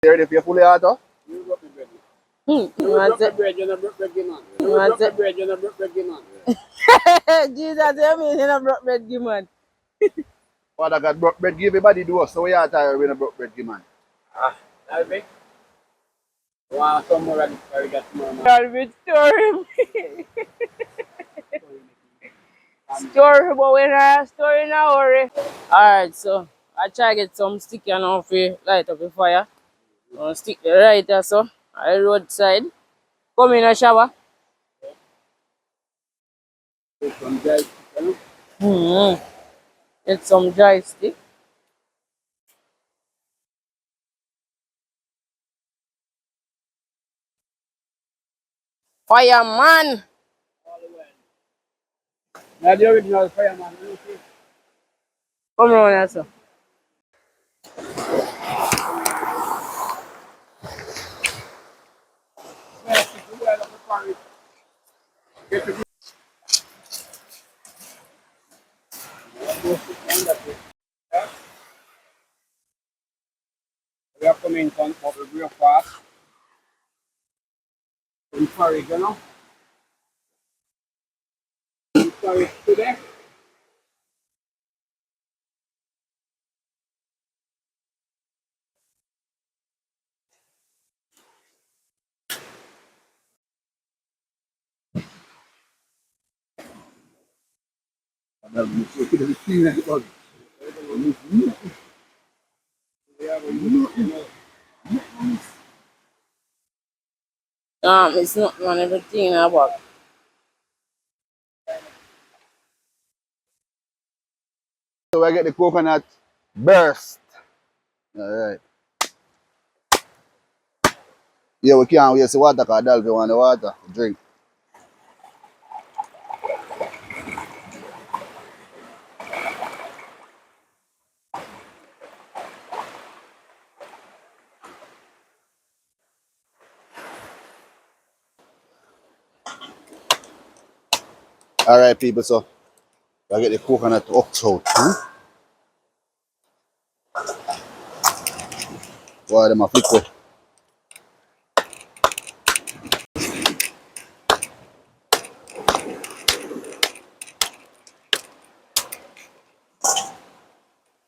You ready for your fully auto? You got the bread. You You want broke the it? bread, you don't broke bread, you know. You You want broke the it? bread, you don't broke bread, you know. Jesus, you mean you not broke bread, give man. Father God broke bread, give everybody do us. So we are tired when I broke bread, give man. Ah, that'll be. Wow, some more of this, we got more, man. All with story. Story, but when I story now hurry. Alright, so I try get some stick and off light up the fire. Stick the right there, so I roadside. Come in a shower. Take some dry, you know. Mm-hmm. Get some dry stick. Fireman! Now the original fireman, you see. Come round here, sir. Yeah, you boil up the porridge. Get the and that's it. Yeah. We have come in from bubble breakfast. Some porridge, you know. Some porridge today. We have a you know. It's not man, everything in a bag. So I get the coconut burst. Alright. Yeah, we can't waste the water because Dalvin want the water. Drink. Alright people, so I get the coconut out. Why them a flick way.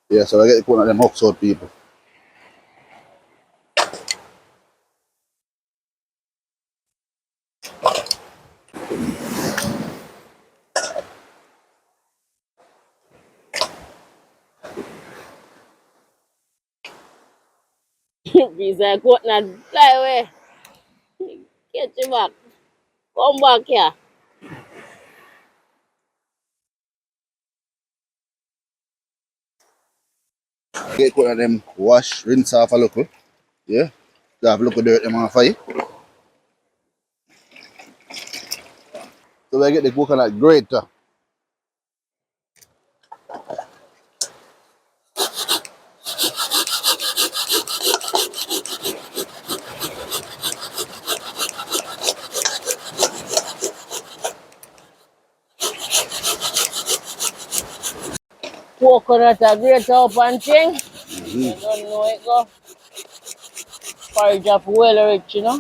Yeah, so I get the coconut them hooks out people. Visa coconut fly away. Get you back. Come back here. Get coconut them wash, rinse off a little. Yeah. They have a little dirt them on fire. So I get the coconut grater. Coconut a great up and thing. You don't know it go. Porridge up well rich, you know.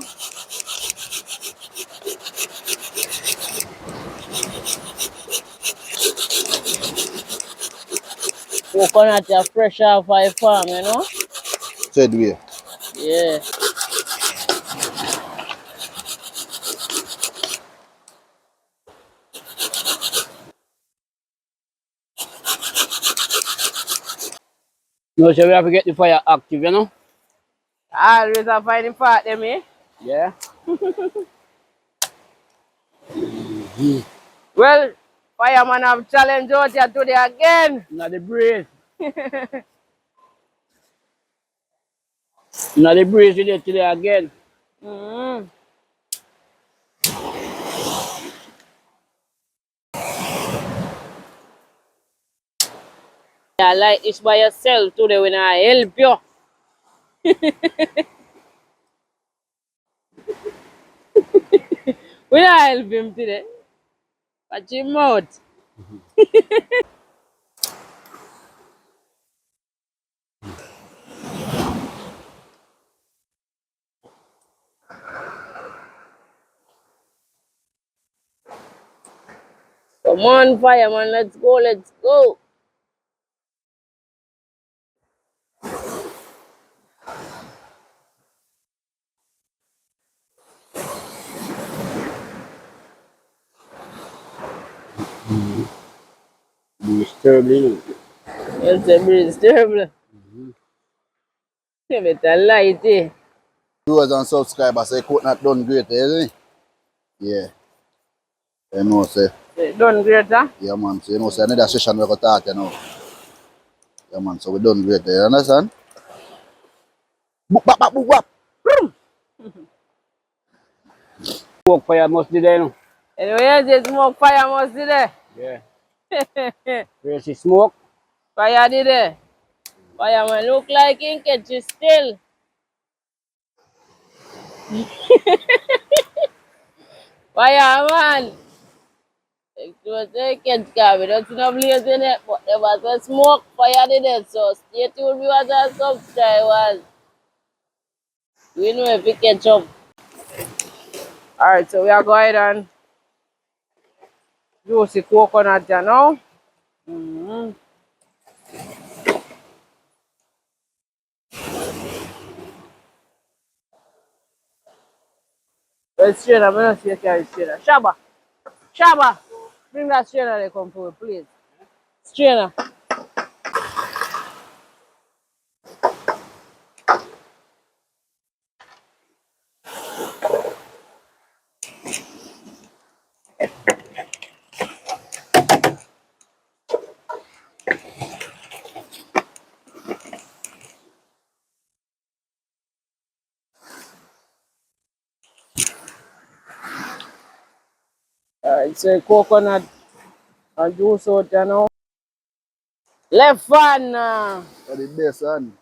Coconut are fresh off my farm, you know. Said way. Yeah. No, so we have to get the fire active, you know. Always a finding part them, eh? Yeah. Well, fireman have challenge out here today again. Now the breeze. Now the breeze today again. Mm-hmm. Yeah, like this by yourself today when I help you. When I help him today. Watch him out. Come on, fireman, let's go, let's go. Disturbing. It's a breeze terrible. You better light it. Viewers and subscribers say coconut done great, isn't it? Yeah. You know, say. Done great, huh? Yeah, man. So, you know, say another session we got start, you know. Yeah, man. So, we done great there. You understand? Boop, bap, bap, boop, bap. Smoke fire must be there, no? Anyway, there's smoke fire must be there. Yeah. Where's the smoke? Fire did there. Fireman look like he catch you still. Fireman. It was a catch car. We don't see no blaze in it, but there was a smoke fire did it. So stay tuned viewers and subscribers. We know if we catch up. Alright, so we are going and juicy coconut here now. Let's strainer, I'm not see you carry strainer. Shaba, Shaba, bring that strainer they come for me, please. Strainer. Alright, so coconut and juice out here now. Left hand. That's the best, son.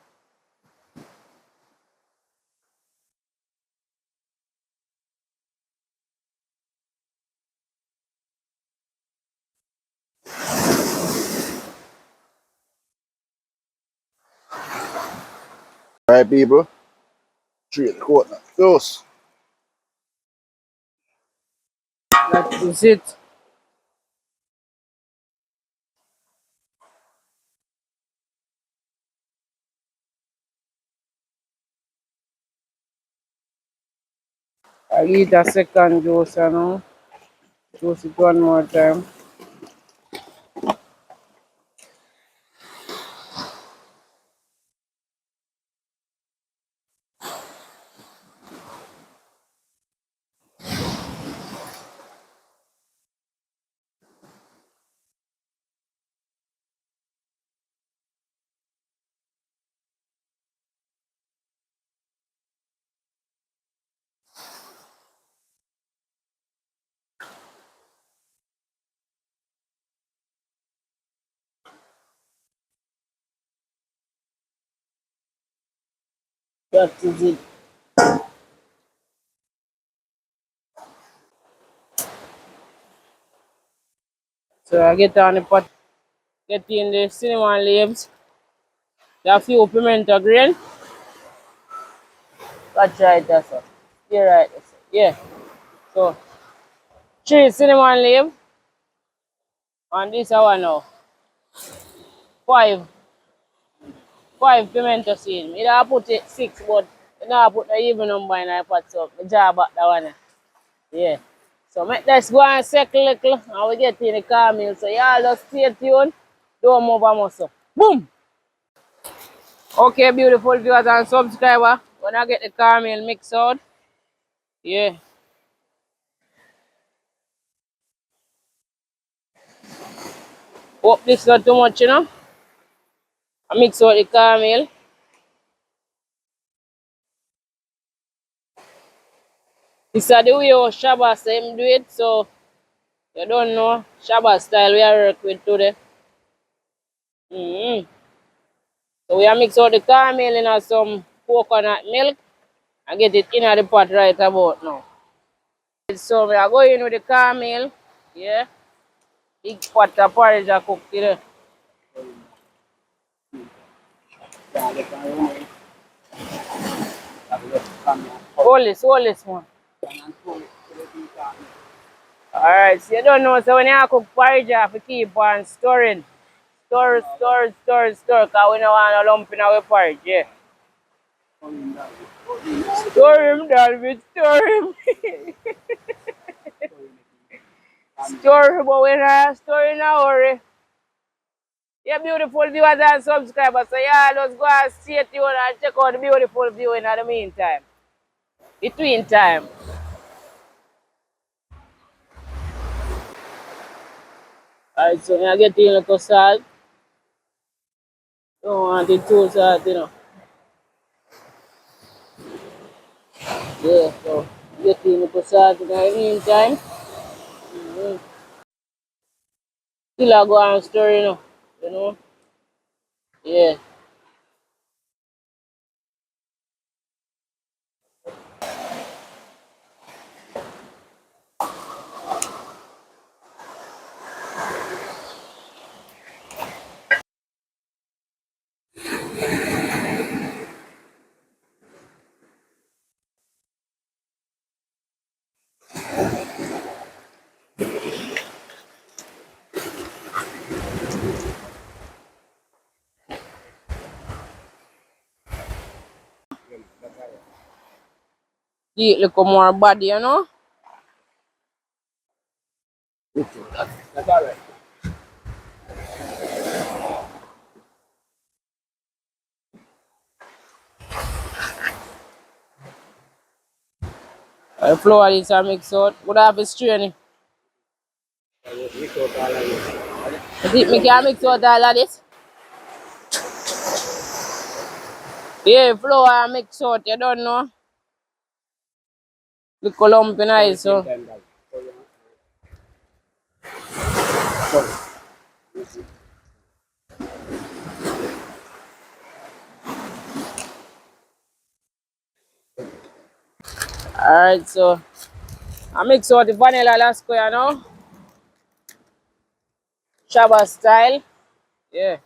Alright, people. Treat the coconut. Close. That is it. I eat a second juice now. Juice it one more time. That is it. So I get on the pot, get in the cinnamon leaves, a few pimento grain. That's right, that's it. You're right, that's it. Yeah. So 3 cinnamon leaf and this one now. 5 pimento seed. Me I put it 6, but I don't put the even number in the pot, so I jar back that one. Yeah. So make this go and settle little and we get in the cornmeal. So y'all just stay tuned. Don't move a muscle. Boom! Okay, beautiful viewers and subscribers. When I get the cornmeal mix out. Yeah. Hope this not too much, you know. I mix out the caramel. This is the way how Shabba say him do it, so you don't know Shabba style we are work with today. So we are mix out the caramel in some coconut milk and get it in the pot right about now. So we are going with the caramel, yeah. Big pot of porridge I cook today. Hold this one. Alright, so you don't know, so when you cook porridge, you have to keep on stirring. Stir, because we don't want a lump in our porridge, yeah. Stir him, David, stir him. Stir him, but we're not stirring in a hurry. Yeah, beautiful viewers and subscribers, so yeah, let's go and stay tuned and check out the beautiful view in the meantime. Between time. Alright, so I get in a little salt. Don't want it too salt, you know. Yeah, so get in a little salt in the meantime. Still I go and stir, you know. Yeah. Eat a little more body, you know. That's all right. The flour is a mix out. Would I have a strain? Mix out all of it. I think me can mix out all of this. Yeah, flour mix out, you don't know. Little lump in Pour it, it in so. then, guys. Alright, so I mix out the vanilla last you know. Shabba style. Yeah.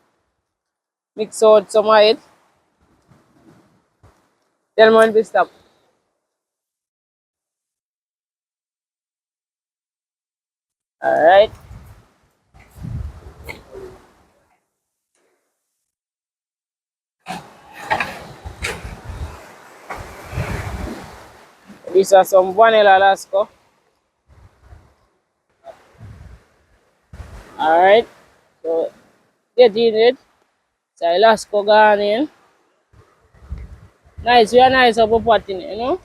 Mix out some of it. Tell me when to stop. Alright. These are some vanilla lasco. Alright. So get in it. So lasco gone in. Nice, we are nice up pot in it, you know.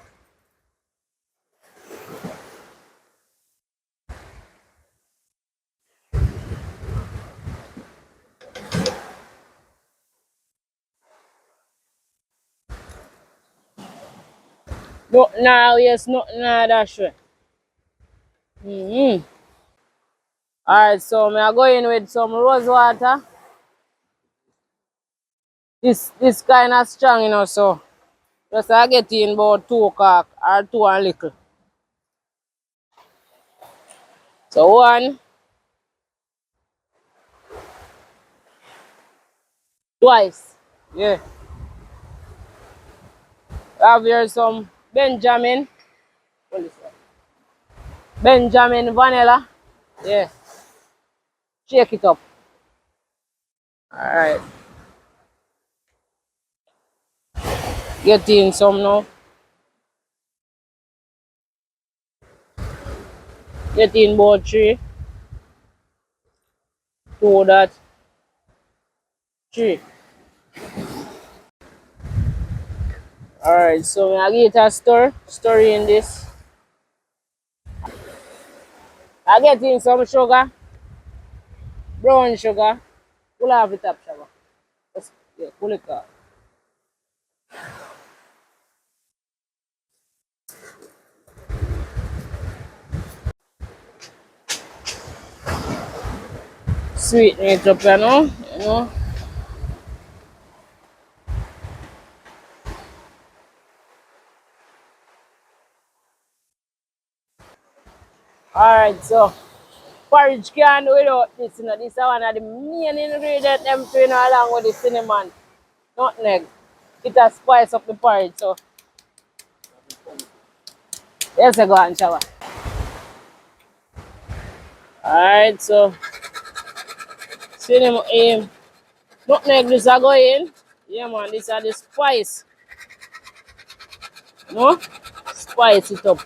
No, now, yes, no, nah, that's right. Alright, so I go in with some rose water. This kind of strong, you know, so just I get in about 2 o'clock or 2 and little. So one, twice. Yeah. Have here some what is that? Benjamin vanilla. Yeah. Shake it up. Alright. Get in some now. Get in about 3. 2 that. 3. Alright, so I give it a stir. Stir in this. I get in some sugar. Brown sugar. Pull off the top sugar. Just, yeah, pull it off. Sweeten it up, you know. You know. Alright, so porridge can't do without this, you know. This is one of the main ingredients them put in along with the cinnamon, nutmeg. It has spice up the porridge, so yes, I go and shower. Alright, so cinnamon nutmeg this are going. Yeah man, these are the spice. No? Spice it up.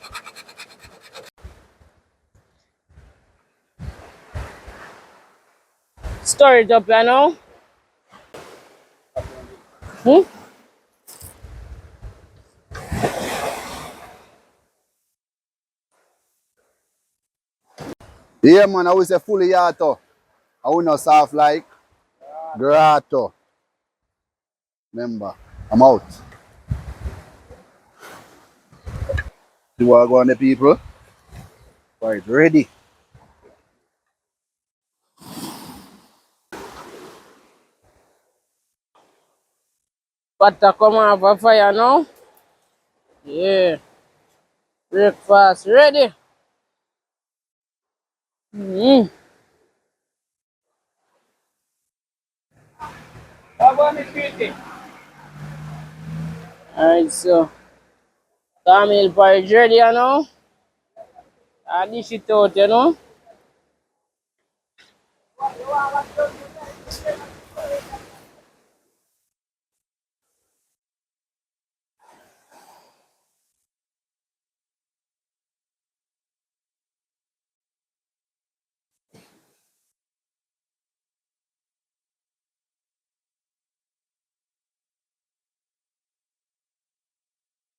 Stir it up, you know. Hmm? Yeah, man, I always say fully yato. I will not soft like grato. Remember, I'm out. See what I go on the people? Right, ready. Butter come off a fire now. Yeah. Breakfast ready. Mm. How about me, sweetie? Alright, so cornmeal porridge ready, you know. I dish it out, you know.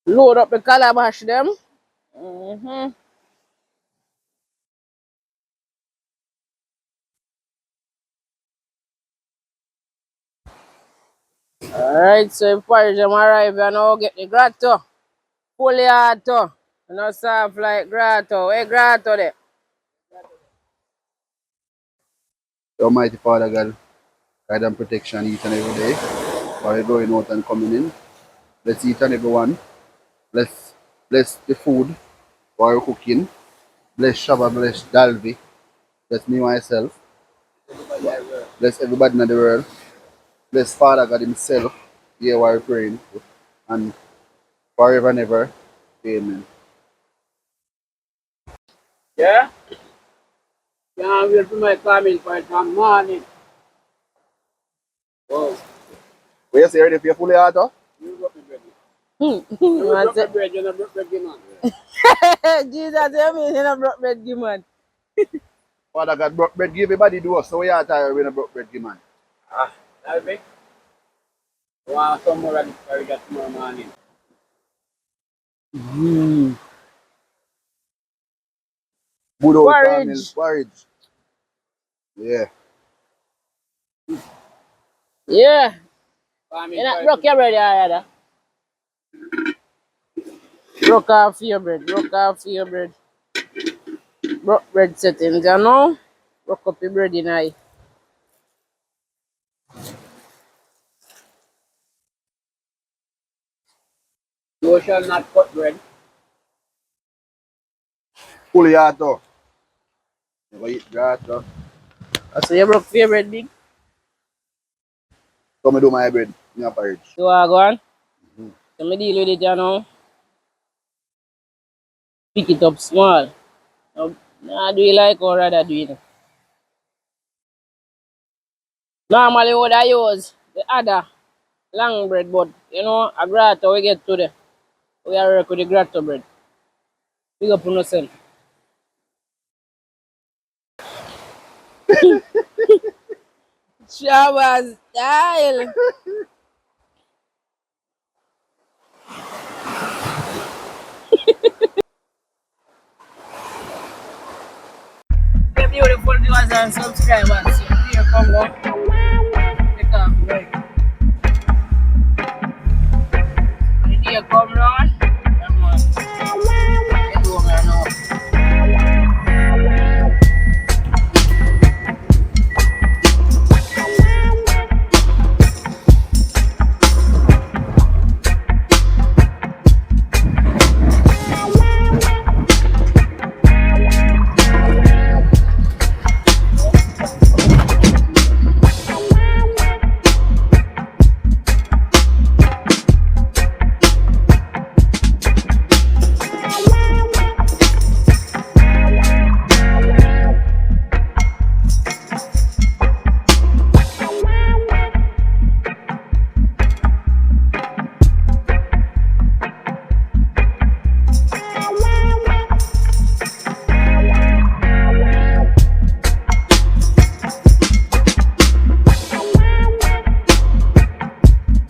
Load up the calabash them. Mm-hmm. Alright, so if porridge them arrive, you know, get the grotto. Fully auto. You know, soft like grotto. Hey, grotto there. Almighty Father God, guide and protection each and every day. While you're going out and coming in. Bless each and every one. Bless the food while you're cooking. Bless Shabba, bless Dalvi. Bless me myself. Bless everybody in the world. Bless Father God Himself. Here while we're praying. And forever and ever. Amen. Yeah? Can't wait for my family for some morning. Wow. What you say ready for your fully auto? You got me bread. You Man broke say, my bread, you not broke bread, you man. Jesus, you mean in a broke bread, give man. Father God broke bread, give everybody do us. So we are tired when a broke bread, give man. Ah, that'll be. Wow, some more of this for we got tomorrow morning. Good old Cornmeal Porridge. Porridge. Yeah. Yeah. Family You not for broke your bread, yeah. Broke off your bread. Broke off your bread. Broke bread settings, you know. Broke up your bread in I. you shall not cut bread. Fully auto. Never eat grato. So you broke your bread big. So me do my bread in a porridge. So I go on. So me deal with it, you know. Pick it up small. Now do you like or rather do it? Normally what I use the other long bread, but you know, a grato we get to the we are work with the grato bread. Big up on yourself. Showers style.